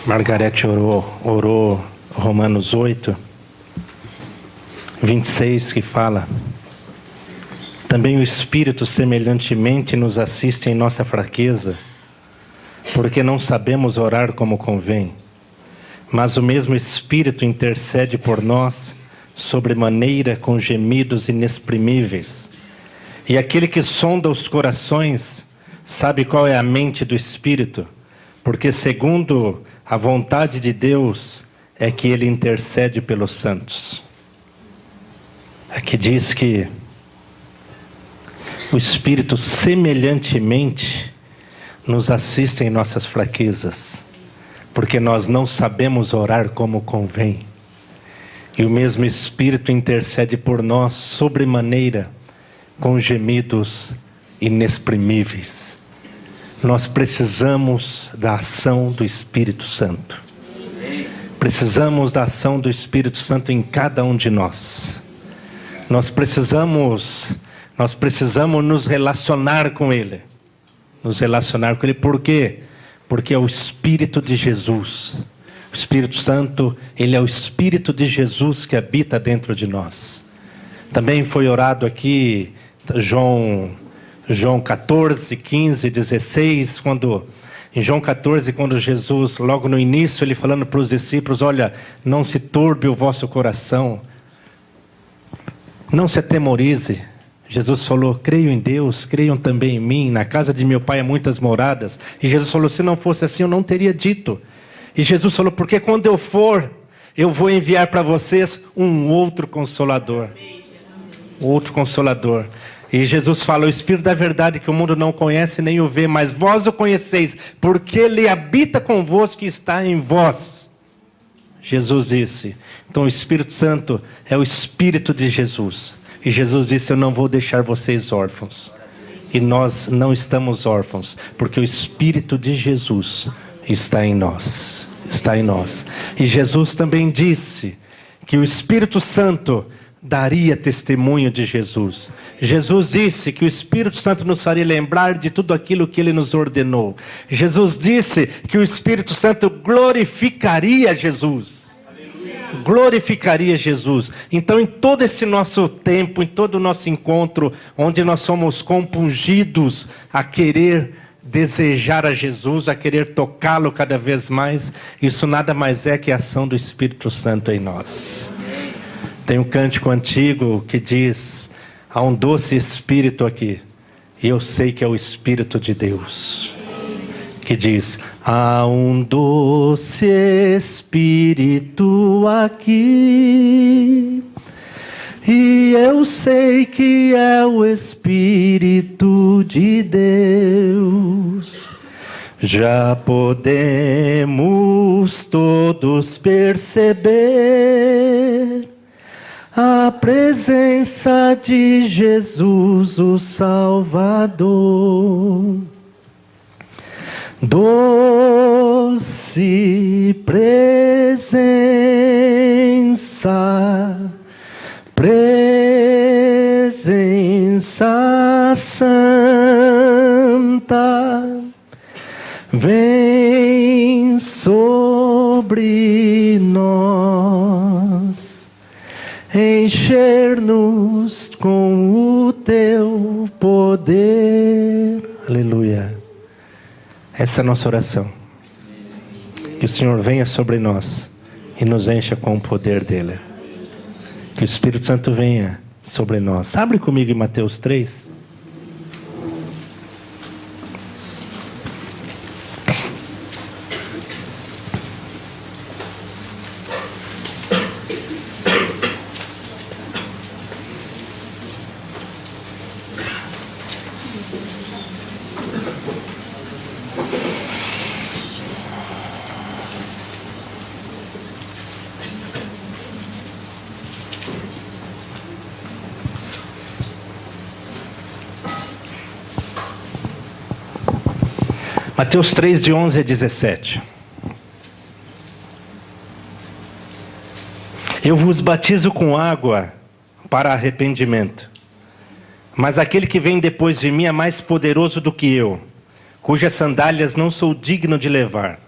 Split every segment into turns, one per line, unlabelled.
Margarete orou Romanos 8, 26, que fala: também o Espírito semelhantemente nos assiste em nossa fraqueza, porque não sabemos orar como convém, mas o mesmo Espírito intercede por nós, sobremaneira com gemidos inexprimíveis. E aquele que sonda os corações sabe qual é a mente do Espírito, porque segundo a vontade de Deus é que Ele intercede pelos santos. Aqui diz que o Espírito semelhantemente nos assiste em nossas fraquezas, porque nós não sabemos orar como convém. E o mesmo Espírito intercede por nós sobremaneira com gemidos inexprimíveis. Nós precisamos da ação do Espírito Santo. Precisamos da ação do Espírito Santo em cada um de nós. Nós precisamos nos relacionar com Ele. Nos relacionar com Ele. Por quê? Porque é o Espírito de Jesus. O Espírito Santo, Ele é o Espírito de Jesus que habita dentro de nós. Também foi orado aqui João 14, 15, 16, em João 14, quando Jesus, logo no início, Ele falando para os discípulos: olha, não se turbe o vosso coração, não se atemorize. Jesus falou: creio em Deus, creiam também em mim, na casa de meu Pai há muitas moradas. E Jesus falou: se não fosse assim eu não teria dito. E Jesus falou: porque quando eu for, eu vou enviar para vocês um outro Consolador. Outro Consolador. E Jesus fala: o Espírito da verdade que o mundo não conhece nem o vê, mas vós o conheceis, porque Ele habita convosco e está em vós. Jesus disse. Então o Espírito Santo é o Espírito de Jesus. E Jesus disse: eu não vou deixar vocês órfãos. E nós não estamos órfãos, porque o Espírito de Jesus está em nós. Está em nós. E Jesus também disse que o Espírito Santo daria testemunho de Jesus. Jesus disse que o Espírito Santo nos faria lembrar de tudo aquilo que Ele nos ordenou. Jesus disse que o Espírito Santo glorificaria Jesus. Glorificaria Jesus. Então, em todo esse nosso tempo, em todo o nosso encontro, onde nós somos compungidos a querer desejar a Jesus, a querer tocá-lo cada vez mais, isso nada mais é que a ação do Espírito Santo em nós. Tem um cântico antigo que diz: há um doce Espírito aqui, e eu sei que é o Espírito de Deus. Que diz: há um doce Espírito aqui, e eu sei que é o Espírito de Deus. Já podemos todos perceber a presença de Jesus, o Salvador. Doce presença, presença santa, vem sobre nós, encher-nos com o teu poder. Aleluia. Essa é a nossa oração. Que o Senhor venha sobre nós e nos encha com o poder dEle. Que o Espírito Santo venha sobre nós. Abre comigo em Mateus 3. Mateus 3, de 11 a 17. Eu vos batizo com água para arrependimento, mas aquele que vem depois de mim é mais poderoso do que eu, cujas sandálias não sou digno de levar.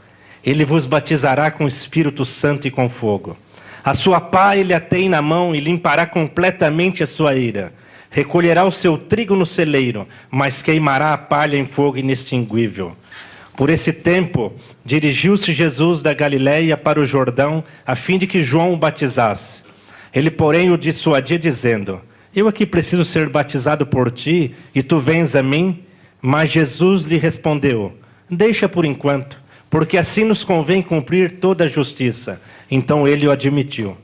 Ele vos batizará com o Espírito Santo e com fogo. A sua pá ele a tem na mão e limpará completamente a sua ira. Recolherá o seu trigo no celeiro, mas queimará a palha em fogo inextinguível. Por esse tempo, dirigiu-se Jesus da Galiléia para o Jordão, a fim de que João o batizasse. Ele, porém, o dissuadia, dizendo: eu aqui preciso ser batizado por ti, e tu vens a mim? Mas Jesus lhe respondeu: deixa por enquanto, porque assim nos convém cumprir toda a justiça. Então ele o admitiu.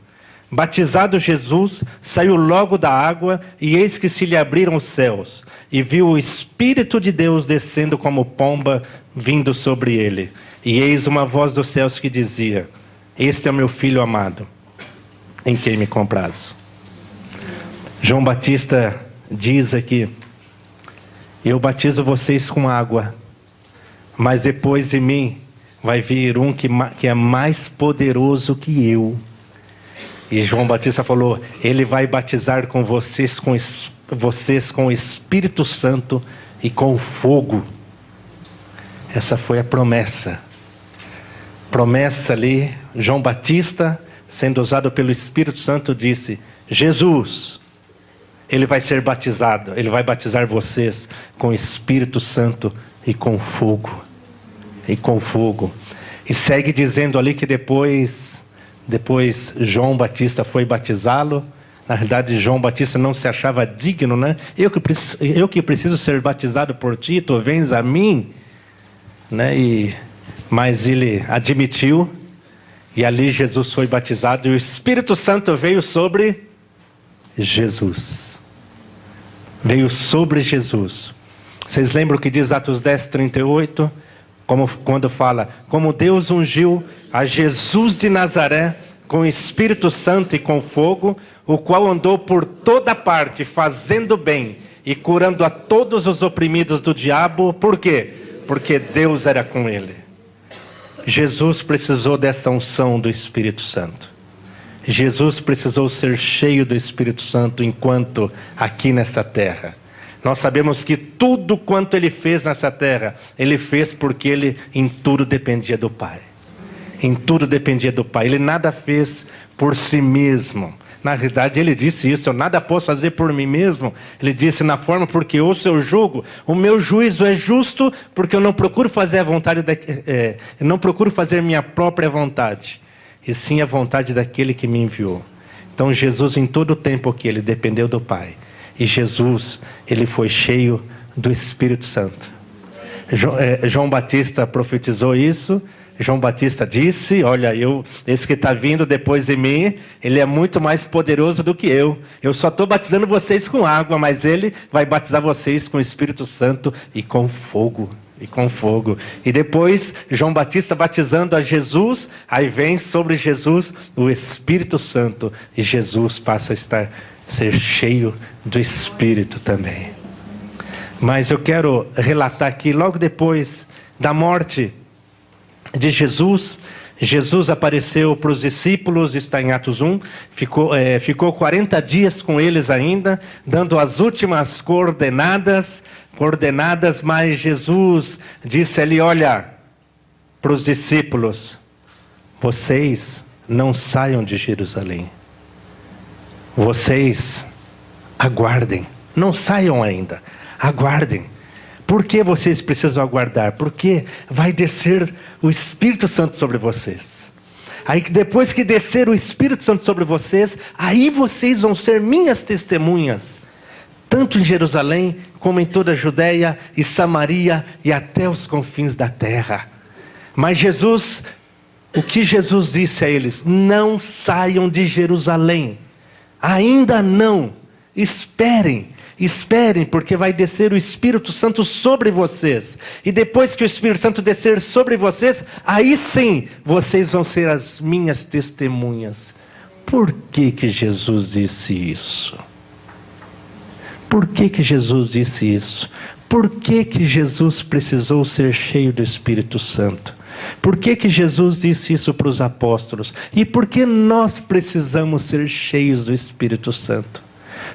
Batizado Jesus, saiu logo da água, e eis que se lhe abriram os céus, e viu o Espírito de Deus descendo como pomba, vindo sobre ele. E eis uma voz dos céus que dizia: este é o meu Filho amado, em quem me comprazo. João Batista diz aqui: eu batizo vocês com água, mas depois de mim vai vir um que é mais poderoso que eu. E João Batista falou: ele vai batizar com vocês com o Espírito Santo e com fogo. Essa foi a promessa. Promessa ali, João Batista, sendo usado pelo Espírito Santo, disse: Jesus, ele vai ser batizado, ele vai batizar vocês com o Espírito Santo e com fogo. E com fogo. E segue dizendo ali que depois João Batista foi batizá-lo. Na realidade, João Batista não se achava digno, né? Eu que preciso ser batizado por ti, tu vens a mim, né? Mas ele admitiu, e ali Jesus foi batizado, e o Espírito Santo veio sobre Jesus. Veio sobre Jesus. Vocês lembram o que diz Atos 10:38? Quando fala: como Deus ungiu a Jesus de Nazaré com o Espírito Santo e com fogo, o qual andou por toda parte fazendo bem e curando a todos os oprimidos do diabo. Por quê? Porque Deus era com ele. Jesus precisou dessa unção do Espírito Santo. Jesus precisou ser cheio do Espírito Santo enquanto aqui nessa terra. Nós sabemos que tudo quanto ele fez nessa terra, ele fez porque ele em tudo dependia do Pai. Em tudo dependia do Pai. Ele nada fez por si mesmo. Na realidade ele disse isso: eu nada posso fazer por mim mesmo. Ele disse na forma: porque o seu jugo, o meu juízo é justo, porque eu não procuro fazer a vontade, eu não procuro fazer minha própria vontade, e sim a vontade daquele que me enviou. Então Jesus em todo o tempo aqui, ele dependeu do Pai. E Jesus, ele foi cheio do Espírito Santo. João Batista profetizou isso. João Batista disse: olha, esse que está vindo depois de mim, ele é muito mais poderoso do que eu. Eu só estou batizando vocês com água, mas ele vai batizar vocês com o Espírito Santo e com fogo. E com fogo. E depois, João Batista batizando a Jesus, aí vem sobre Jesus o Espírito Santo, e Jesus passa a ser cheio do Espírito também. Mas eu quero relatar aqui, logo depois da morte de Jesus, Jesus apareceu para os discípulos, está em Atos 1, ficou 40 dias com eles ainda, dando as últimas coordenadas, mas Jesus disse ali: olha, para os discípulos: vocês não saiam de Jerusalém. Vocês aguardem, não saiam ainda, aguardem. Por que vocês precisam aguardar? Porque vai descer o Espírito Santo sobre vocês. Aí depois que descer o Espírito Santo sobre vocês, aí vocês vão ser minhas testemunhas, tanto em Jerusalém, como em toda a Judeia e Samaria e até os confins da terra. Mas Jesus, o que Jesus disse a eles? Não saiam de Jerusalém. Ainda não. Esperem, porque vai descer o Espírito Santo sobre vocês. E depois que o Espírito Santo descer sobre vocês, aí sim, vocês vão ser as minhas testemunhas. Por que que Jesus disse isso? Por que que Jesus disse isso? Por que que Jesus precisou ser cheio do Espírito Santo? Por que que Jesus disse isso para os apóstolos? E por que nós precisamos ser cheios do Espírito Santo?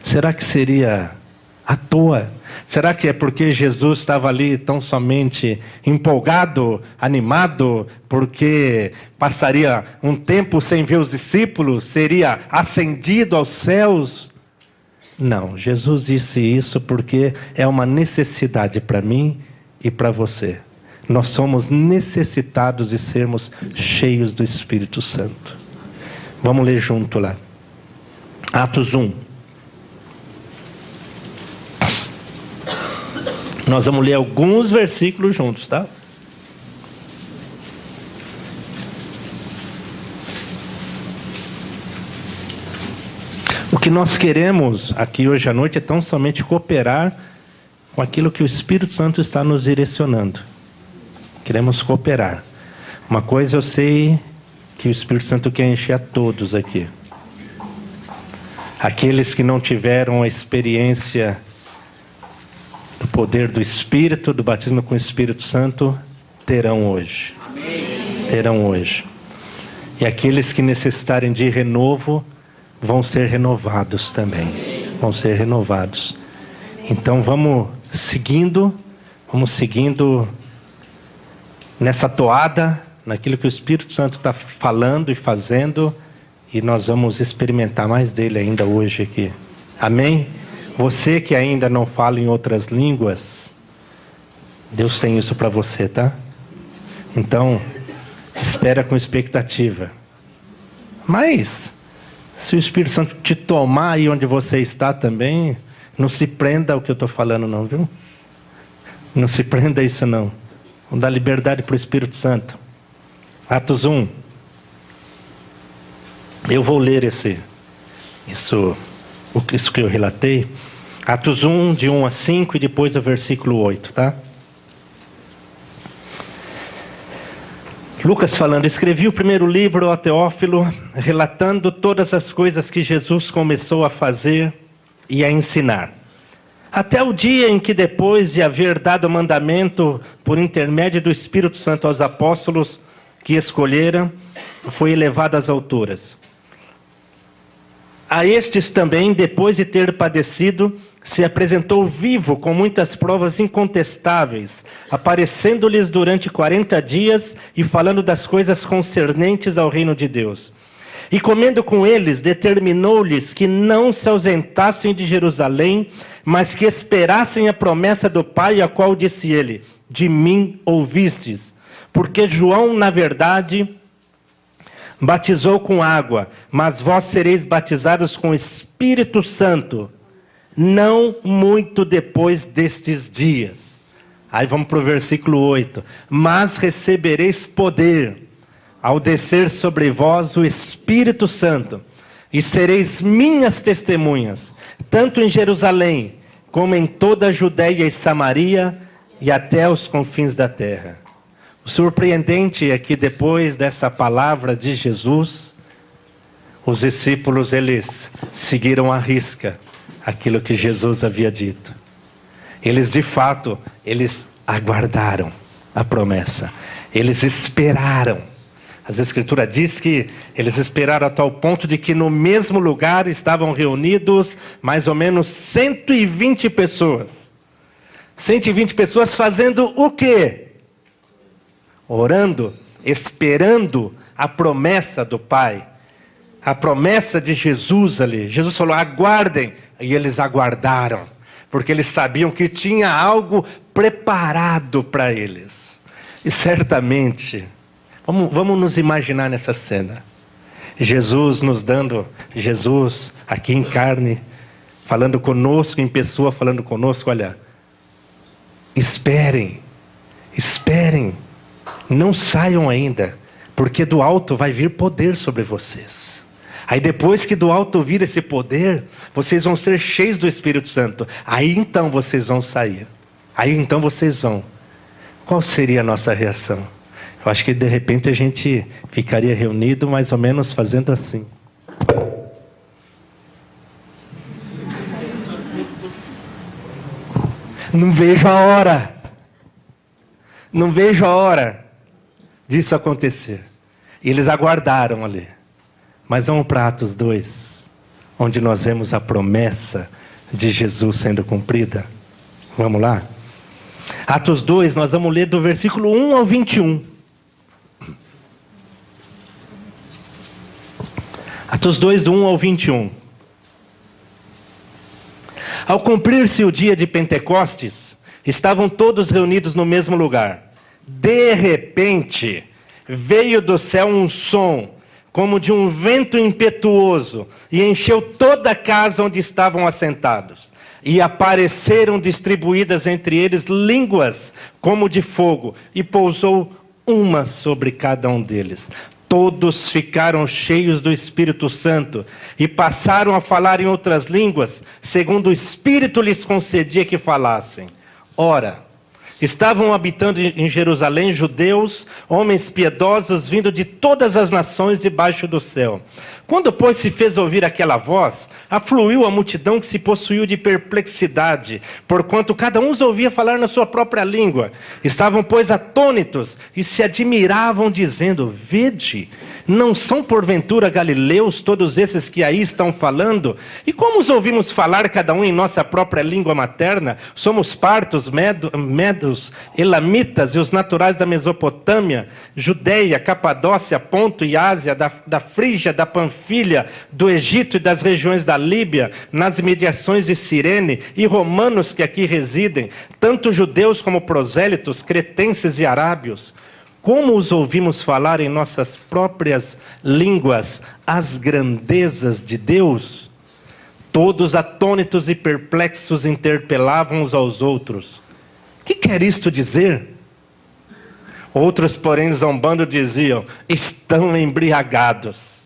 Será que seria À toa. Será que é porque Jesus estava ali tão somente empolgado, animado, porque passaria um tempo sem ver os discípulos, seria ascendido aos céus? Não, Jesus disse isso porque é uma necessidade para mim e para você. Nós somos necessitados de sermos cheios do Espírito Santo. Vamos ler junto lá. Atos 1. Nós vamos ler alguns versículos juntos, tá? O que nós queremos aqui hoje à noite é tão somente cooperar com aquilo que o Espírito Santo está nos direcionando. Queremos cooperar. Uma coisa eu sei que o Espírito Santo quer encher a todos aqui. Aqueles que não tiveram a experiência do poder do Espírito, do batismo com o Espírito Santo, terão hoje. Amém. Terão hoje. E aqueles que necessitarem de renovo, vão ser renovados também. Vão ser renovados. Então vamos seguindo nessa toada, naquilo que o Espírito Santo está falando e fazendo, e nós vamos experimentar mais dele ainda hoje aqui. Amém? Você que ainda não fala em outras línguas, Deus tem isso para você, tá? Então, espera com expectativa. Mas, se o Espírito Santo te tomar aí onde você está também, não se prenda ao que eu estou falando não, viu? Não se prenda a isso não. Vamos dar liberdade para o Espírito Santo. Atos 1. Eu vou ler isso que eu relatei. Atos 1, de 1 a 5 e depois o versículo 8, tá? Lucas falando: escrevi o primeiro livro ao Teófilo, relatando todas as coisas que Jesus começou a fazer e a ensinar. Até o dia em que, depois de haver dado mandamento por intermédio do Espírito Santo aos apóstolos que escolheram, foi elevado às alturas. A estes também, depois de ter padecido, se apresentou vivo com muitas provas incontestáveis, aparecendo-lhes durante 40 dias e falando das coisas concernentes ao reino de Deus. E comendo com eles, determinou-lhes que não se ausentassem de Jerusalém, mas que esperassem a promessa do Pai, a qual disse ele: de mim ouvistes. Porque João, na verdade, batizou com água, mas vós sereis batizados com o Espírito Santo, não muito depois destes dias. Aí vamos para o versículo 8. Mas recebereis poder ao descer sobre vós o Espírito Santo, e sereis minhas testemunhas, tanto em Jerusalém, como em toda a Judeia e Samaria, e até os confins da terra. O surpreendente é que depois dessa palavra de Jesus, os discípulos, eles seguiram à risca aquilo que Jesus havia dito. Eles, de fato, eles aguardaram a promessa. Eles esperaram. As Escrituras diz que eles esperaram a tal ponto de que no mesmo lugar estavam reunidos mais ou menos 120 pessoas. 120 pessoas fazendo o quê? Orando, esperando a promessa do Pai. A promessa de Jesus ali. Jesus falou: aguardem. E eles aguardaram, porque eles sabiam que tinha algo preparado para eles. E certamente, vamos nos imaginar nessa cena. Jesus aqui em carne, falando conosco, em pessoa falando conosco: olha, esperem, não saiam ainda, porque do alto vai vir poder sobre vocês. Aí depois que do alto vir esse poder, vocês vão ser cheios do Espírito Santo. Aí então vocês vão sair. Aí então vocês vão. Qual seria a nossa reação? Eu acho que de repente a gente ficaria reunido mais ou menos fazendo assim. Não vejo a hora. Não vejo a hora disso acontecer. E eles aguardaram ali. Mas vamos para Atos 2, onde nós vemos a promessa de Jesus sendo cumprida. Vamos lá? Atos 2, nós vamos ler do versículo 1 ao 21. Atos 2, do 1 ao 21. Ao cumprir-se o dia de Pentecostes, estavam todos reunidos no mesmo lugar. De repente, veio do céu um som, como de um vento impetuoso, e encheu toda a casa onde estavam assentados. E apareceram distribuídas entre eles línguas como de fogo, e pousou uma sobre cada um deles. Todos ficaram cheios do Espírito Santo e passaram a falar em outras línguas, segundo o Espírito lhes concedia que falassem. Ora, estavam habitando em Jerusalém judeus, homens piedosos, vindo de todas as nações debaixo do céu. Quando, pois, se fez ouvir aquela voz, afluiu a multidão que se possuiu de perplexidade, porquanto cada um os ouvia falar na sua própria língua. Estavam, pois, atônitos e se admiravam, dizendo: Vede, não são porventura galileus todos esses que aí estão falando? E como os ouvimos falar cada um em nossa própria língua materna? Somos partos, medos, elamitas e os naturais da Mesopotâmia, Judeia, Capadócia, Ponto e Ásia, da Frígia, da Panfilha, do Egito e das regiões da Líbia, nas imediações de Cirene, e romanos que aqui residem, tanto judeus como prosélitos, cretenses e arábios. Como os ouvimos falar em nossas próprias línguas as grandezas de Deus? Todos atônitos e perplexos interpelavam uns aos outros. Que quer isto dizer? Outros, porém, zombando, diziam: estão embriagados.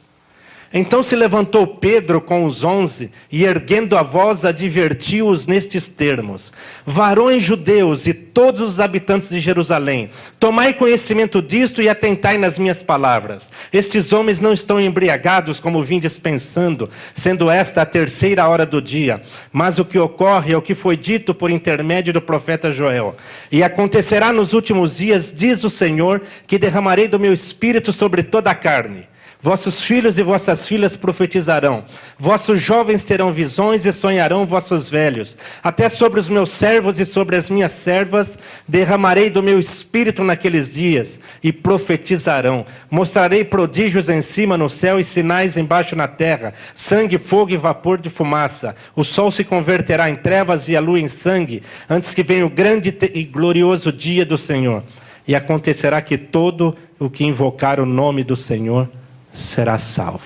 Então se levantou Pedro com os 11 e, erguendo a voz, advertiu-os nestes termos: varões judeus e todos os habitantes de Jerusalém, tomai conhecimento disto e atentai nas minhas palavras. Estes homens não estão embriagados como vindes pensando, sendo esta a 3ª hora do dia. Mas o que ocorre é o que foi dito por intermédio do profeta Joel. E acontecerá nos últimos dias, diz o Senhor, que derramarei do meu espírito sobre toda a carne. Vossos filhos e vossas filhas profetizarão. Vossos jovens terão visões e sonharão vossos velhos. Até sobre os meus servos e sobre as minhas servas derramarei do meu espírito naqueles dias, e profetizarão. Mostrarei prodígios em cima no céu e sinais embaixo na terra: sangue, fogo e vapor de fumaça. O sol se converterá em trevas e a lua em sangue, antes que venha o grande e glorioso dia do Senhor. E acontecerá que todo o que invocar o nome do Senhor será salvo.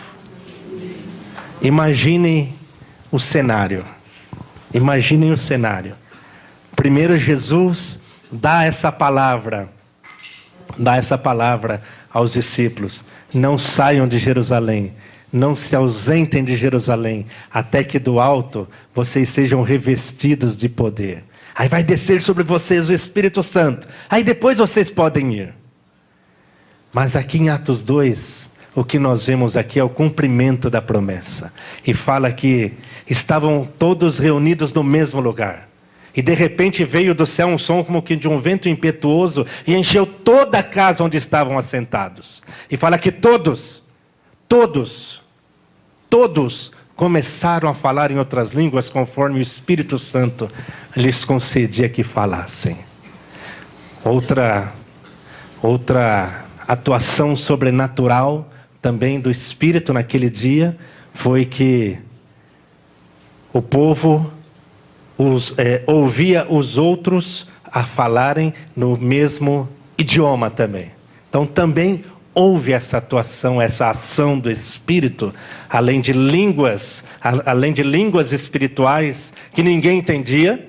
Imaginem o cenário. Imaginem o cenário. Primeiro Jesus dá essa palavra aos discípulos: não saiam de Jerusalém, não se ausentem de Jerusalém, até que do alto vocês sejam revestidos de poder. Aí vai descer sobre vocês o Espírito Santo. Aí depois vocês podem ir. Mas aqui em Atos 2, o que nós vemos aqui é o cumprimento da promessa. E fala que estavam todos reunidos no mesmo lugar. E de repente veio do céu um som como que de um vento impetuoso e encheu toda a casa onde estavam assentados. E fala que todos começaram a falar em outras línguas conforme o Espírito Santo lhes concedia que falassem. Outra atuação sobrenatural também do Espírito naquele dia foi que o povo ouvia os outros a falarem no mesmo idioma também. Então também houve essa atuação, essa ação do Espírito, além de línguas espirituais que ninguém entendia.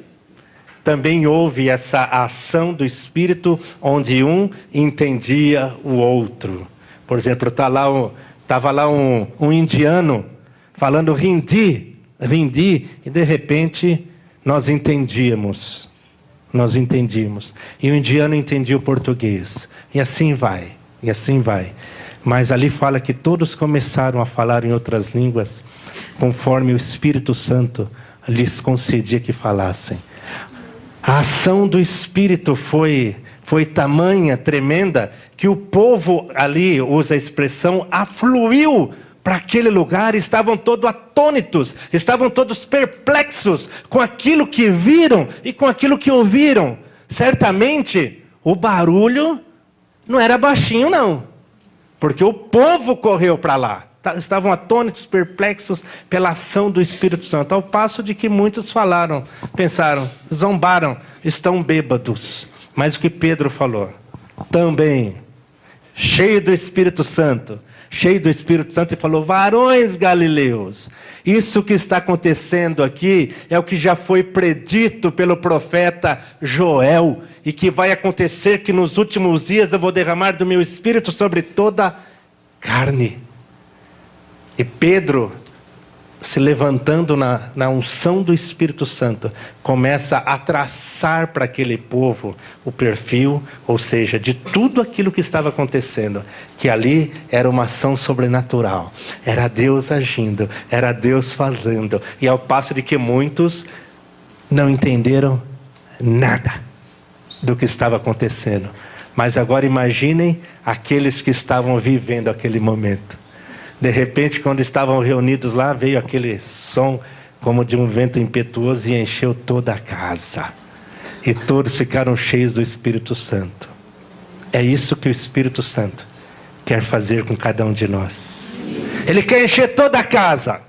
Também houve essa ação do Espírito onde um entendia o outro. Por exemplo, estava lá um indiano falando hindi, e de repente nós entendíamos. E o indiano entendia o português. E assim vai. Mas ali fala que todos começaram a falar em outras línguas, conforme o Espírito Santo lhes concedia que falassem. A ação do Espírito foi tamanha, tremenda, que o povo ali, usa a expressão, afluiu para aquele lugar, estavam todos atônitos, estavam todos perplexos com aquilo que viram e com aquilo que ouviram. Certamente, o barulho não era baixinho não, porque o povo correu para lá. Estavam atônitos, perplexos pela ação do Espírito Santo, ao passo de que muitos pensaram, zombaram, estão bêbados. Mas o que Pedro falou? Também, cheio do Espírito Santo, e falou: varões galileus, isso que está acontecendo aqui é o que já foi predito pelo profeta Joel, e que vai acontecer, que nos últimos dias eu vou derramar do meu Espírito sobre toda a carne. E Pedro, se levantando na unção do Espírito Santo, começa a traçar para aquele povo o perfil, ou seja, de tudo aquilo que estava acontecendo, que ali era uma ação sobrenatural, era Deus agindo, era Deus fazendo, e ao passo de que muitos não entenderam nada do que estava acontecendo. Mas agora imaginem aqueles que estavam vivendo aquele momento. De repente, quando estavam reunidos lá, veio aquele som como de um vento impetuoso e encheu toda a casa. E todos ficaram cheios do Espírito Santo. É isso que o Espírito Santo quer fazer com cada um de nós. Ele quer encher toda a casa.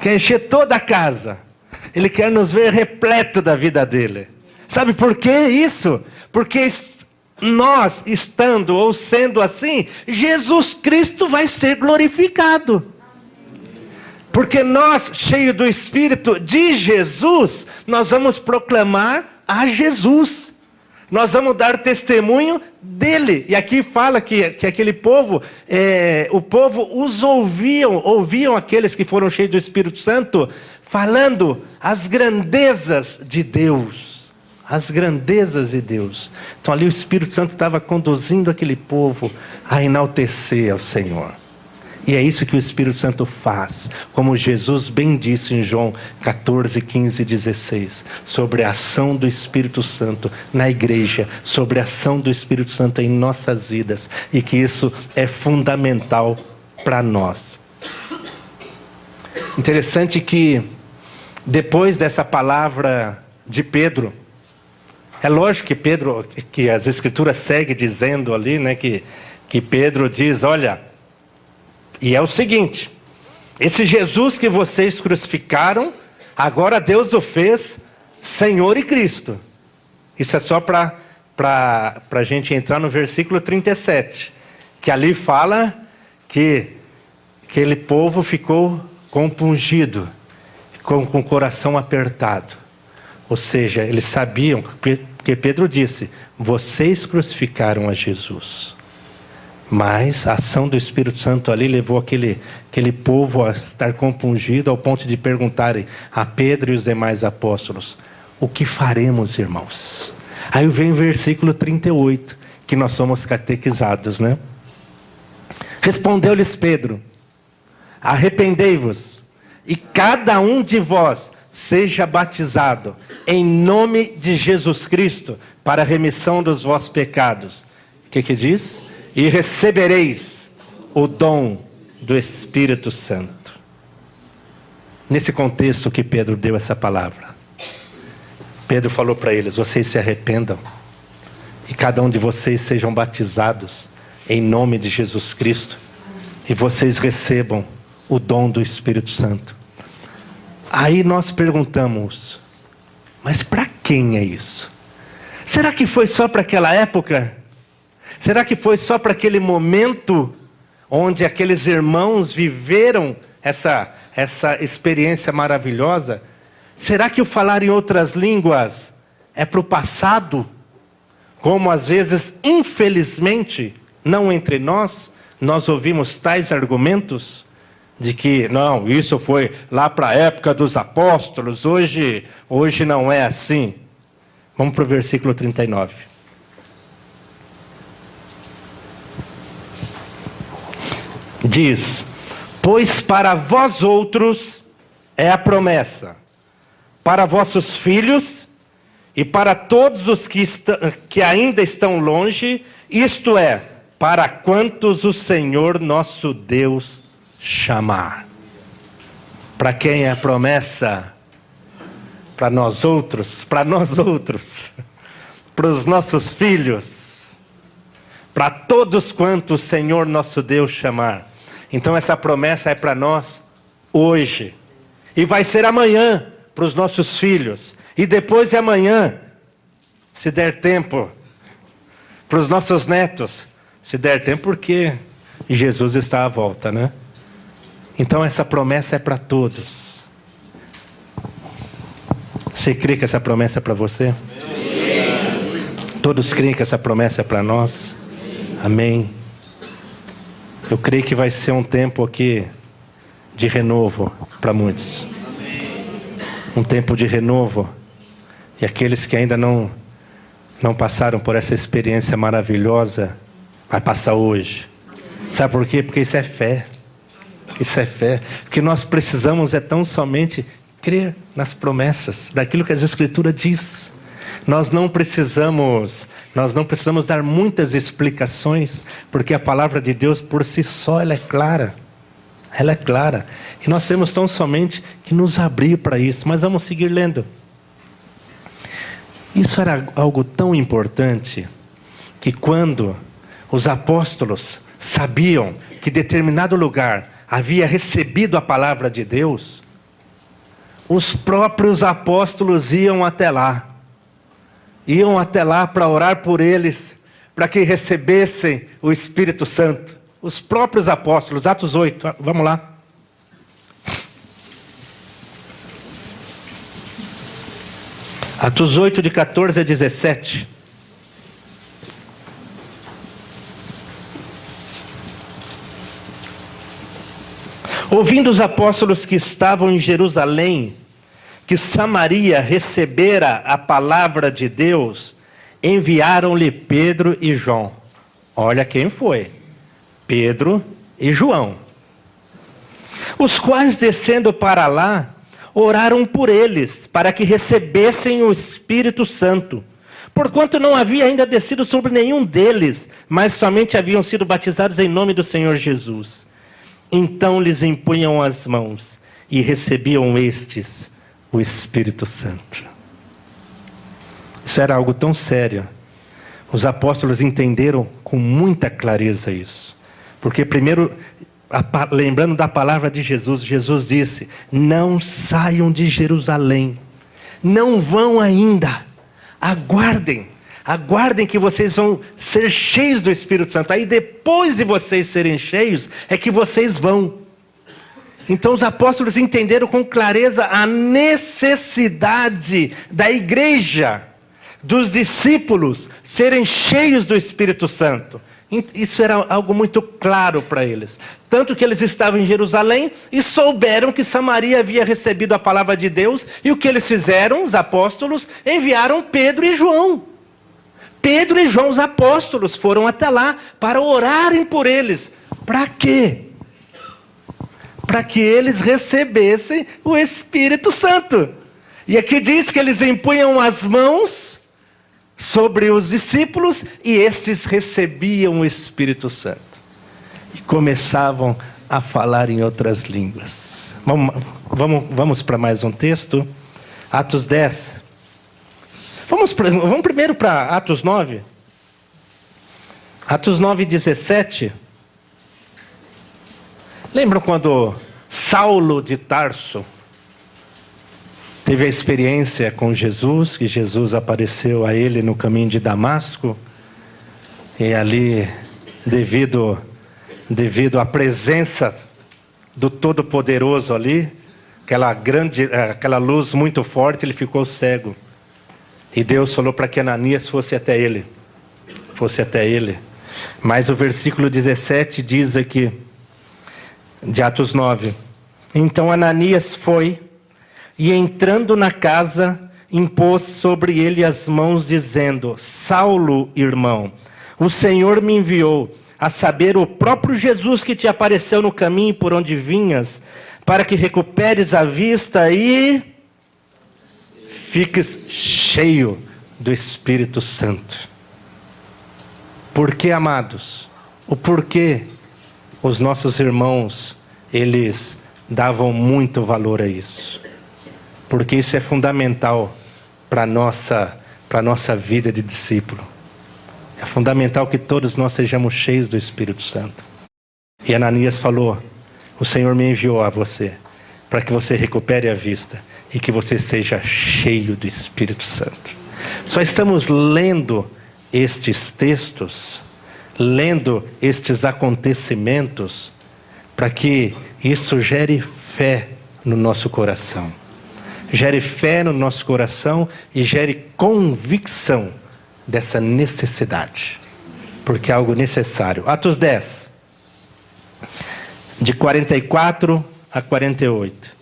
Quer encher toda a casa. Ele quer nos ver repleto da vida dele. Sabe por que isso? Porque nós estando ou sendo assim, Jesus Cristo vai ser glorificado. Porque nós, cheios do Espírito de Jesus, nós vamos proclamar a Jesus. Nós vamos dar testemunho dele. E aqui fala que aquele povo, o povo os ouviam aqueles que foram cheios do Espírito Santo, falando as grandezas de Deus. As grandezas de Deus. Então ali o Espírito Santo estava conduzindo aquele povo a enaltecer ao Senhor. E é isso que o Espírito Santo faz, como Jesus bem disse em João 14, 15 e 16, sobre a ação do Espírito Santo na igreja, sobre a ação do Espírito Santo em nossas vidas, e que isso é fundamental para nós. Interessante que depois dessa palavra de Pedro, é lógico que as Escrituras seguem dizendo ali, né, que Pedro diz, olha, e é o seguinte, esse Jesus que vocês crucificaram, agora Deus o fez Senhor e Cristo. Isso é só para a gente entrar no versículo 37, que ali fala que aquele povo ficou compungido, com o coração apertado. Ou seja, eles sabiam, porque Pedro disse, vocês crucificaram a Jesus. Mas a ação do Espírito Santo ali levou aquele povo a estar compungido ao ponto de perguntarem a Pedro e os demais apóstolos, o que faremos, irmãos? Aí vem o versículo 38, que nós somos catequizados, né? Respondeu-lhes Pedro, arrependei-vos, e cada um de vós seja batizado em nome de Jesus Cristo para a remissão dos vossos pecados. O que diz? E recebereis o dom do Espírito Santo. Nesse contexto que Pedro deu essa palavra, Pedro falou para eles, vocês se arrependam e cada um de vocês sejam batizados em nome de Jesus Cristo e vocês recebam o dom do Espírito Santo. Aí nós perguntamos, mas para quem é isso? Será que foi só para aquela época? Será que foi só para aquele momento onde aqueles irmãos viveram essa experiência maravilhosa? Será que o falar em outras línguas é para o passado? Como às vezes, infelizmente, não entre nós ouvimos tais argumentos? De que, não, isso foi lá para a época dos apóstolos, hoje não é assim. Vamos para o versículo 39. Diz, pois para vós outros é a promessa, para vossos filhos e para todos os que ainda estão longe, isto é, para quantos o Senhor nosso Deus chamar. Para quem é a promessa? Para nós outros, para os nossos filhos, para todos quantos o Senhor nosso Deus chamar. Então essa promessa é para nós hoje, e vai ser amanhã para os nossos filhos, e depois de amanhã, se der tempo, para os nossos netos, se der tempo, porque Jesus está à volta, né? Então essa promessa é para todos. Você crê que essa promessa é para você? Amém. Todos creem que essa promessa é para nós? Amém. Eu creio que vai ser um tempo aqui de renovo para muitos. Um tempo de renovo. E aqueles que ainda não passaram por essa experiência maravilhosa, vai passar hoje. Sabe por quê? Porque isso é fé. Isso é fé. O que nós precisamos é tão somente crer nas promessas, daquilo que as Escrituras diz. Nós não precisamos dar muitas explicações, porque a palavra de Deus por si só, ela é clara. Ela é clara. E nós temos tão somente que nos abrir para isso. Mas vamos seguir lendo. Isso era algo tão importante, que quando os apóstolos sabiam que determinado lugar havia recebido a palavra de Deus, os próprios apóstolos iam até lá para orar por eles, para que recebessem o Espírito Santo. Os próprios apóstolos, Atos 8, vamos lá. Atos 8, de 14 a 17. Ouvindo os apóstolos que estavam em Jerusalém, que Samaria recebera a palavra de Deus, enviaram-lhe Pedro e João. Olha quem foi: Pedro e João. Os quais, descendo para lá, oraram por eles, para que recebessem o Espírito Santo, porquanto não havia ainda descido sobre nenhum deles, mas somente haviam sido batizados em nome do Senhor Jesus. Então lhes impunham as mãos, e recebiam estes o Espírito Santo. Isso era algo tão sério. Os apóstolos entenderam com muita clareza isso. Porque primeiro, lembrando da palavra de Jesus, Jesus disse: não saiam de Jerusalém, não vão ainda, aguardem que vocês vão ser cheios do Espírito Santo. Aí depois de vocês serem cheios, é que vocês vão. Então os apóstolos entenderam com clareza a necessidade da igreja, dos discípulos, serem cheios do Espírito Santo. Isso era algo muito claro para eles. Tanto que eles estavam em Jerusalém e souberam que Samaria havia recebido a palavra de Deus. E o que eles fizeram, os apóstolos, enviaram Pedro e João. Pedro e João, os apóstolos, foram até lá para orarem por eles. Para quê? Para que eles recebessem o Espírito Santo. E aqui diz que eles impunham as mãos sobre os discípulos e estes recebiam o Espírito Santo. E começavam a falar em outras línguas. Vamos para mais um texto. Atos 10. Vamos primeiro para Atos 9. Atos 9, 17. Lembram quando Saulo de Tarso teve a experiência com Jesus, que Jesus apareceu a ele no caminho de Damasco, e ali, devido à presença do Todo-Poderoso ali, aquela luz muito forte, ele ficou cego. E Deus falou para que Ananias fosse até ele. Mas o versículo 17 diz aqui, de Atos 9. Então Ananias foi, e entrando na casa, impôs sobre ele as mãos, dizendo: Saulo, irmão, o Senhor me enviou, a saber, o próprio Jesus que te apareceu no caminho por onde vinhas, para que recuperes a vista e fiques cheio do Espírito Santo. Porque, amados, o porquê os nossos irmãos, eles davam muito valor a isso. Porque isso é fundamental para a nossa vida de discípulo. É fundamental que todos nós sejamos cheios do Espírito Santo. E Ananias falou: o Senhor me enviou a você, para que você recupere a vista e que você seja cheio do Espírito Santo. Só estamos lendo estes textos, lendo estes acontecimentos, para que isso gere fé no nosso coração. Gere fé no nosso coração e gere convicção dessa necessidade. Porque é algo necessário. Atos 10, de 44 a 48.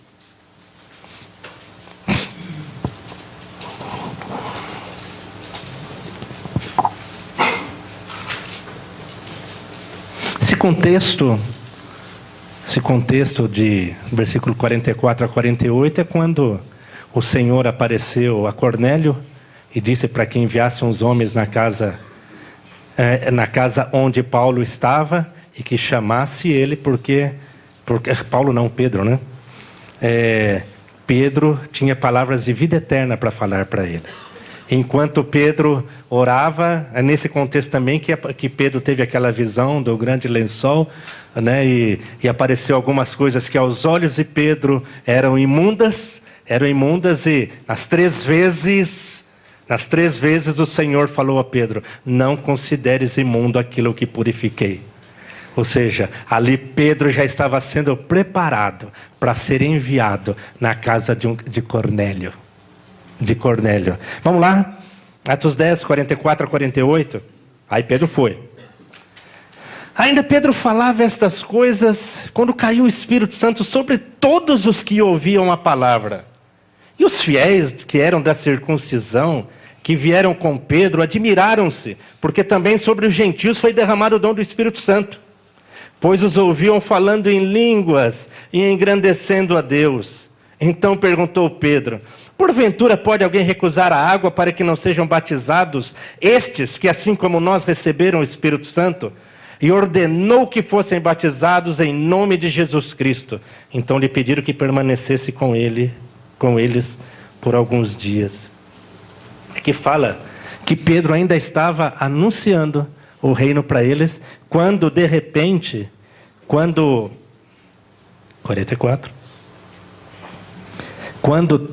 Esse contexto de versículo 44 a 48 é quando o Senhor apareceu a Cornélio e disse para que enviasse uns homens na casa onde Paulo estava e que chamasse ele porque Paulo não, Pedro, né? Pedro tinha palavras de vida eterna para falar para ele. Enquanto Pedro orava, é nesse contexto também que Pedro teve aquela visão do grande lençol, né? E apareceu algumas coisas que aos olhos de Pedro eram imundas, e nas três vezes o Senhor falou a Pedro: não consideres imundo aquilo que purifiquei. Ou seja, ali Pedro já estava sendo preparado para ser enviado na casa de Cornélio. Vamos lá? Atos 10, 44 a 48. Aí Pedro foi. Ainda Pedro falava estas coisas quando caiu o Espírito Santo sobre todos os que ouviam a palavra. E os fiéis que eram da circuncisão, que vieram com Pedro, admiraram-se, porque também sobre os gentios foi derramado o dom do Espírito Santo. Pois os ouviam falando em línguas e engrandecendo a Deus. Então perguntou Pedro: porventura pode alguém recusar a água para que não sejam batizados estes que assim como nós receberam o Espírito Santo? E ordenou que fossem batizados em nome de Jesus Cristo. Então lhe pediram que permanecesse com eles por alguns dias. Aqui fala que Pedro ainda estava anunciando o reino para eles, quando de repente, 44, quando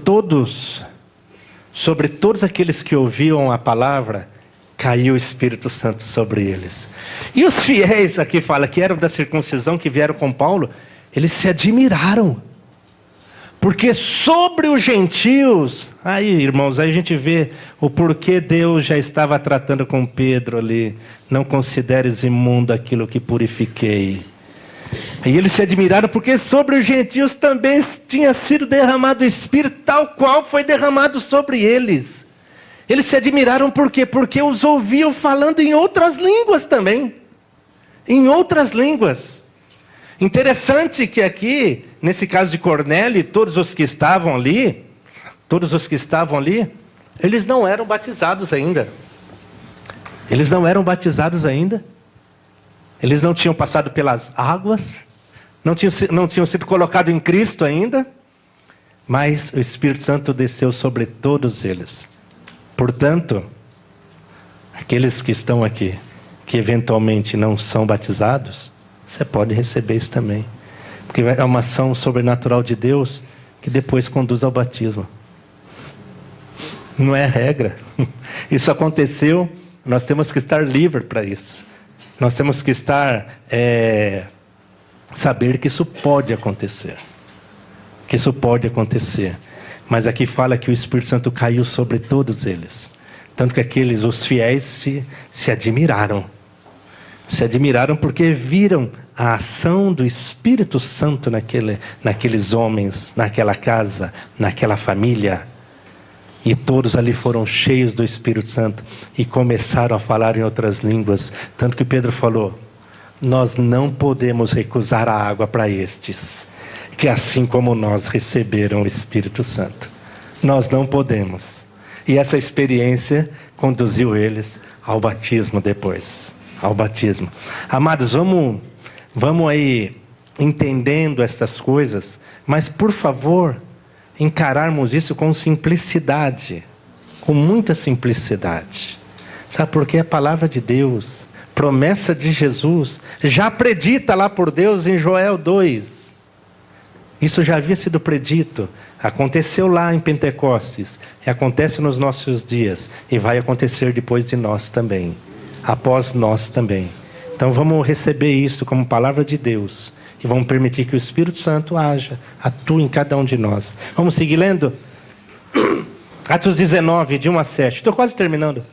sobre todos aqueles que ouviam a palavra, caiu o Espírito Santo sobre eles. E os fiéis, aqui fala, que eram da circuncisão, que vieram com Paulo, eles se admiraram. Porque sobre os gentios, aí irmãos, aí a gente vê o porquê Deus já estava tratando com Pedro ali. Não consideres imundo aquilo que purifiquei. E eles se admiraram porque sobre os gentios também tinha sido derramado o Espírito, tal qual foi derramado sobre eles. Eles se admiraram por quê? Porque os ouviam falando em outras línguas também. Em outras línguas. Interessante que aqui, nesse caso de Cornélio, todos os que estavam ali, eles não eram batizados ainda. Eles não tinham passado pelas águas, não tinham sido colocados em Cristo ainda, mas o Espírito Santo desceu sobre todos eles. Portanto, aqueles que estão aqui, que eventualmente não são batizados, você pode receber isso também. Porque é uma ação sobrenatural de Deus que depois conduz ao batismo. Não é regra. Isso aconteceu, nós temos que estar livres para isso. Nós temos que saber que isso pode acontecer. Mas aqui fala que o Espírito Santo caiu sobre todos eles. Tanto que os fiéis se admiraram. Se admiraram porque viram a ação do Espírito Santo naqueles homens, naquela casa, naquela família. E todos ali foram cheios do Espírito Santo e começaram a falar em outras línguas. Tanto que Pedro falou: nós não podemos recusar a água para estes, que assim como nós receberam o Espírito Santo. Nós não podemos. E essa experiência conduziu eles ao batismo depois. Ao batismo. Amados, vamos aí entendendo essas coisas, mas por favor, encararmos isso com simplicidade, com muita simplicidade. Sabe por quê? A palavra de Deus, promessa de Jesus, já predita lá por Deus em Joel 2. Isso já havia sido predito, aconteceu lá em Pentecostes, e acontece nos nossos dias, e vai acontecer depois de nós também, após nós também. Então vamos receber isso como palavra de Deus, e vamos permitir que o Espírito Santo atue em cada um de nós. Vamos seguir lendo? Atos 19, de 1 a 7. Estou quase terminando.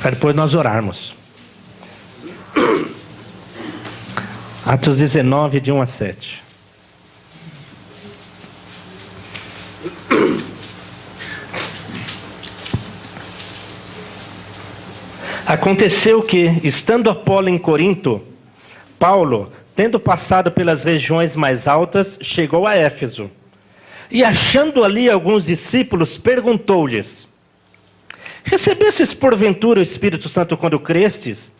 Para depois nós orarmos. Atos 19, de 1 a 7. Aconteceu que, estando Apolo em Corinto, Paulo, tendo passado pelas regiões mais altas, chegou a Éfeso. E achando ali alguns discípulos, perguntou-lhes: recebestes porventura o Espírito Santo quando crestes?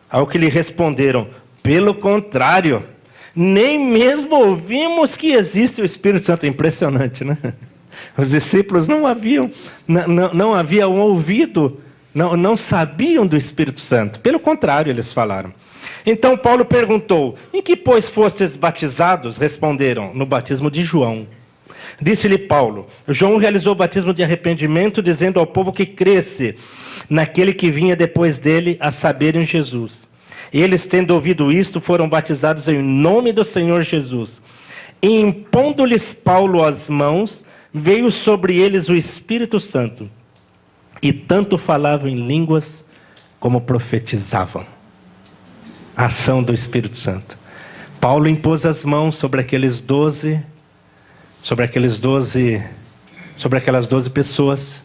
Ao que lhe responderam: pelo contrário, nem mesmo ouvimos que existe o Espírito Santo. Impressionante, né? Os discípulos não haviam ouvido, não sabiam do Espírito Santo. Pelo contrário, eles falaram. Então Paulo perguntou: em que pois fostes batizados? Responderam: no batismo de João. Disse-lhe Paulo: João realizou o batismo de arrependimento, dizendo ao povo que cresce naquele que vinha depois dele, a saber, em Jesus. Eles, tendo ouvido isto, foram batizados em nome do Senhor Jesus. E impondo-lhes Paulo as mãos, veio sobre eles o Espírito Santo. E tanto falavam em línguas como profetizavam. A ação do Espírito Santo. Paulo impôs as mãos sobre aquelas 12 pessoas,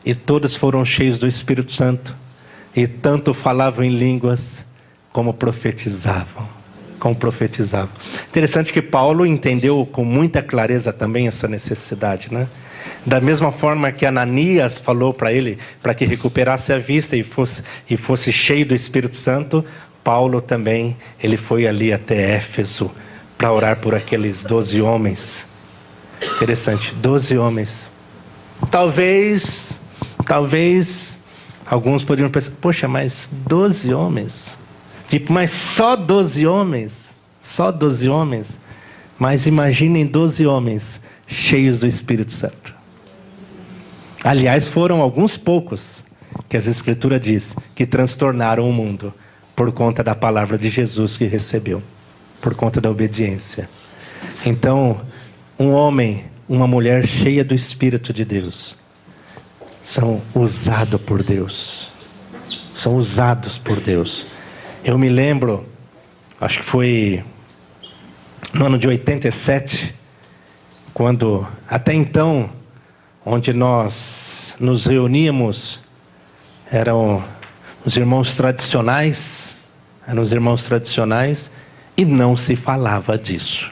e todos foram cheios do Espírito Santo, e tanto falavam em línguas como profetizavam. Interessante que Paulo entendeu com muita clareza também essa necessidade, né? Da mesma forma que Ananias falou para ele, para que recuperasse a vista e fosse cheio do Espírito Santo, Paulo também, ele foi ali até Éfeso para orar por aqueles 12 homens. Interessante, 12 homens. Talvez alguns poderiam pensar: poxa, mas 12 homens? Tipo, mas só 12 homens? Só 12 homens? Mas imaginem 12 homens cheios do Espírito Santo. Aliás, foram alguns poucos que as Escrituras diz que transtornaram o mundo por conta da palavra de Jesus que recebeu, por conta da obediência. Então, um homem, uma mulher cheia do Espírito de Deus, são usados por Deus. São usados por Deus. Eu me lembro, acho que foi no ano de 87, quando, até então, onde nós nos reuníamos, eram os irmãos tradicionais, e não se falava disso.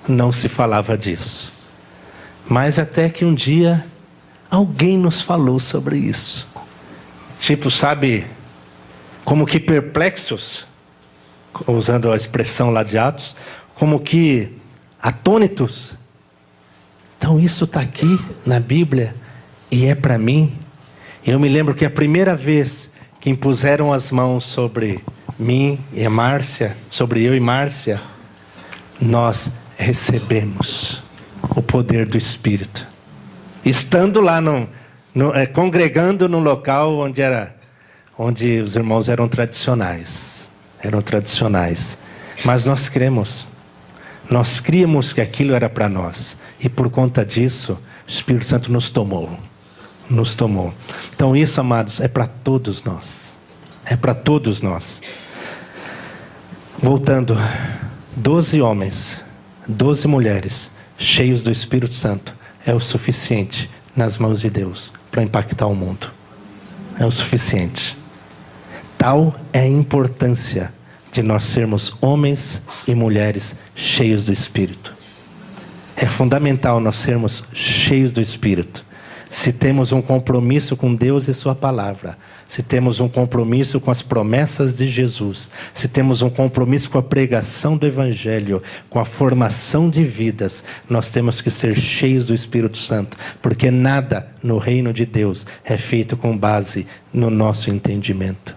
Não se falava disso. Mas até que um dia, alguém nos falou sobre isso. Tipo, sabe, como que perplexos, usando a expressão lá de Atos, como que atônitos. Então isso está aqui na Bíblia e é para mim. Eu me lembro que a primeira vez que impuseram as mãos sobre mim e a Márcia, sobre eu e Márcia, nós recebemos o poder do Espírito. Estando lá, congregando num local onde os irmãos eram tradicionais. Mas nós cremos. Nós críamos que aquilo era para nós. E por conta disso, o Espírito Santo nos tomou. Então isso, amados, é para todos nós. É para todos nós. Voltando, 12 homens, 12 mulheres, cheios do Espírito Santo, é o suficiente nas mãos de Deus para impactar o mundo. É o suficiente. Tal é a importância de nós sermos homens e mulheres cheios do Espírito. É fundamental nós sermos cheios do Espírito. Se temos um compromisso com Deus e sua palavra, se temos um compromisso com as promessas de Jesus, se temos um compromisso com a pregação do Evangelho, com a formação de vidas, nós temos que ser cheios do Espírito Santo, porque nada no reino de Deus é feito com base no nosso entendimento.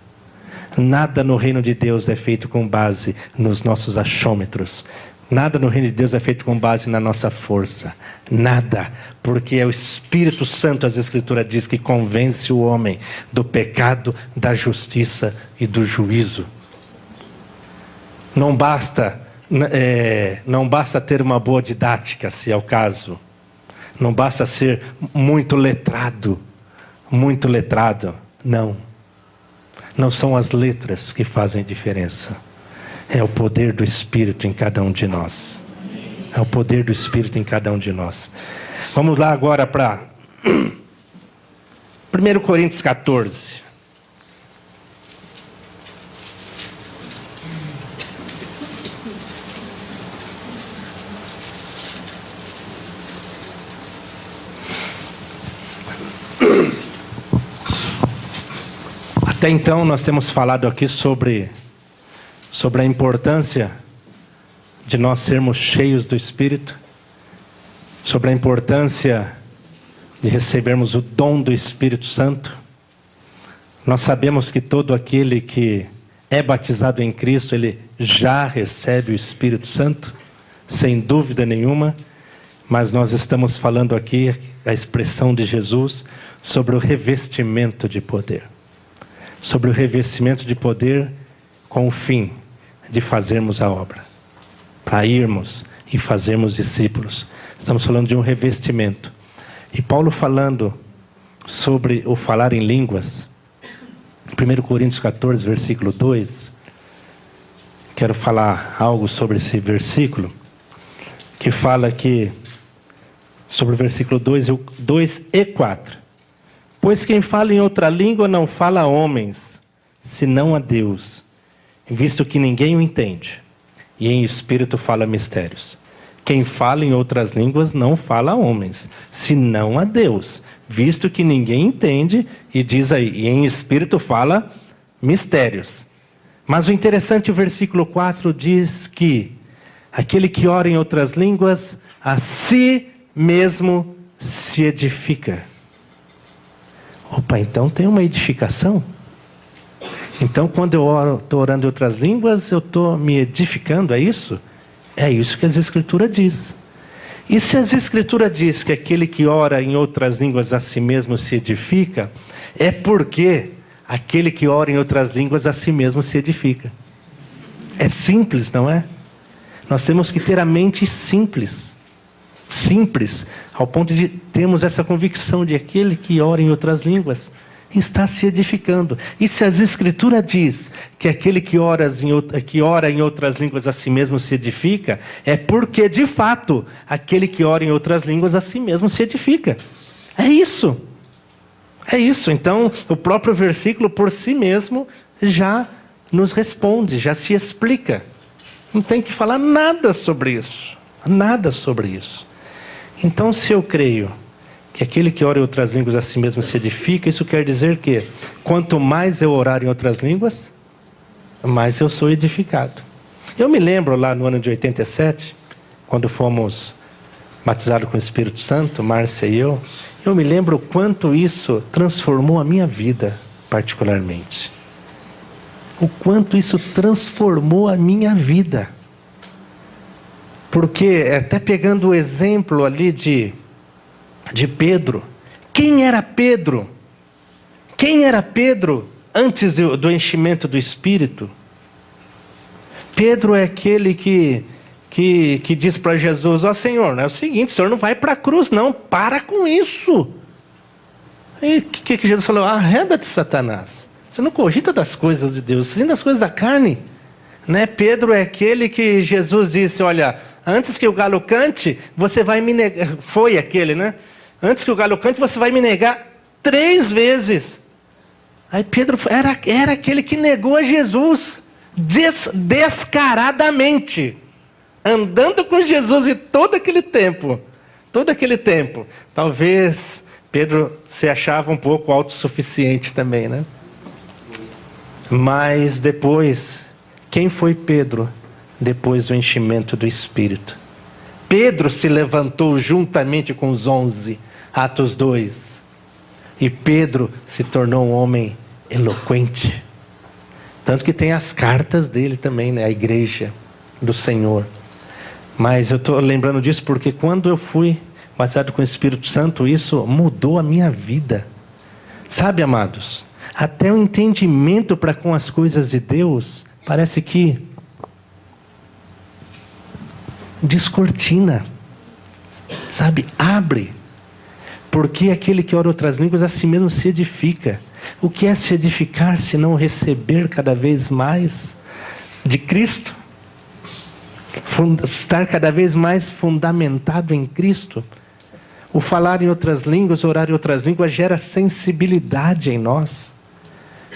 Nada no reino de Deus é feito com base nos nossos achômetros. Nada no reino de Deus é feito com base na nossa força. Nada. Porque é o Espírito Santo, as Escrituras diz, que convence o homem do pecado, da justiça e do juízo. Não basta ter uma boa didática, se é o caso. Não basta ser muito letrado. Muito letrado. Não. Não são as letras que fazem diferença. É o poder do Espírito em cada um de nós. É o poder do Espírito em cada um de nós. Vamos lá agora para 1 Coríntios 14. Até então nós temos falado aqui sobre a importância de nós sermos cheios do Espírito, sobre a importância de recebermos o dom do Espírito Santo. Nós sabemos que todo aquele que é batizado em Cristo, ele já recebe o Espírito Santo, sem dúvida nenhuma, mas nós estamos falando aqui, a expressão de Jesus, sobre o revestimento de poder. Sobre o revestimento de poder com o fim de fazermos a obra, para irmos e fazermos discípulos. Estamos falando de um revestimento. E Paulo falando sobre o falar em línguas, 1 Coríntios 14, versículo 2, quero falar algo sobre esse versículo, que fala que, sobre o versículo 2 e 4. Pois quem fala em outra língua não fala a homens, senão a Deus, visto que ninguém o entende, e em espírito fala mistérios. Quem fala em outras línguas não fala a homens, senão a Deus, visto que ninguém entende, e diz aí, e em espírito fala mistérios. Mas o interessante, o versículo 4 diz que aquele que ora em outras línguas, a si mesmo se edifica. Opa, então tem uma edificação? Então quando eu estou orando em outras línguas, eu estou me edificando, é isso? É isso que as Escrituras diz. E se as Escrituras diz que aquele que ora em outras línguas a si mesmo se edifica, é porque aquele que ora em outras línguas a si mesmo se edifica. É simples, não é? Nós temos que ter a mente simples. Simples, ao ponto de termos essa convicção de aquele que ora em outras línguas está se edificando. E se as Escrituras diz que aquele que ora em outras línguas a si mesmo se edifica, é porque de fato aquele que ora em outras línguas a si mesmo se edifica. É isso. É isso. Então o próprio versículo por si mesmo já nos responde, já se explica. Não tem que falar nada sobre isso. Nada sobre isso. Então, se eu creio que aquele que ora em outras línguas a si mesmo se edifica, isso quer dizer que quanto mais eu orar em outras línguas, mais eu sou edificado. Eu me lembro lá no ano de 87, quando fomos batizados com o Espírito Santo, Márcia e eu me lembro o quanto isso transformou a minha vida, particularmente. O quanto isso transformou a minha vida. Porque, até pegando o exemplo ali de Pedro. Quem era Pedro? Quem era Pedro antes do enchimento do Espírito? Pedro é aquele que diz para Jesus, ó Senhor, é o seguinte, o Senhor não vai para a cruz não, para com isso. E o que Jesus falou? Arreda-te, Satanás. Você não cogita das coisas de Deus, sim das coisas da carne. Né? Pedro é aquele que Jesus disse, olha, antes que o galo cante, você vai me negar. Foi aquele, né? Antes que o galo cante, você vai me negar 3 vezes. Aí Pedro era aquele que negou a Jesus descaradamente, andando com Jesus e todo aquele tempo, talvez Pedro se achava um pouco autossuficiente também, né? Mas depois, quem foi Pedro? Depois do enchimento do Espírito. Pedro se levantou juntamente com os 11, Atos 2. E Pedro se tornou um homem eloquente. Tanto que tem as cartas dele também, né? A igreja do Senhor. Mas eu estou lembrando disso porque quando eu fui batizado com o Espírito Santo, isso mudou a minha vida. Sabe, amados? Até o entendimento para com as coisas de Deus, parece que descortina. Sabe? Abre. Porque aquele que ora outras línguas a si mesmo se edifica. O que é se edificar se não receber cada vez mais de Cristo? Estar cada vez mais fundamentado em Cristo. O falar em outras línguas, orar em outras línguas gera sensibilidade em nós.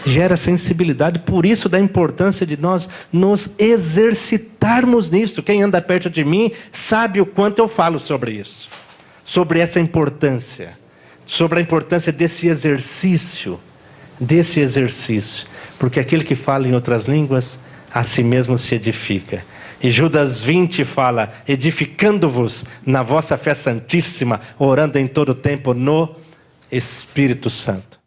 Gera sensibilidade, por isso da importância de nós nos exercitarmos nisso. Quem anda perto de mim sabe o quanto eu falo sobre isso. Sobre essa importância. Sobre a importância desse exercício. Porque aquele que fala em outras línguas, a si mesmo se edifica. E Judas 20 fala, edificando-vos na vossa fé santíssima, orando em todo tempo no Espírito Santo.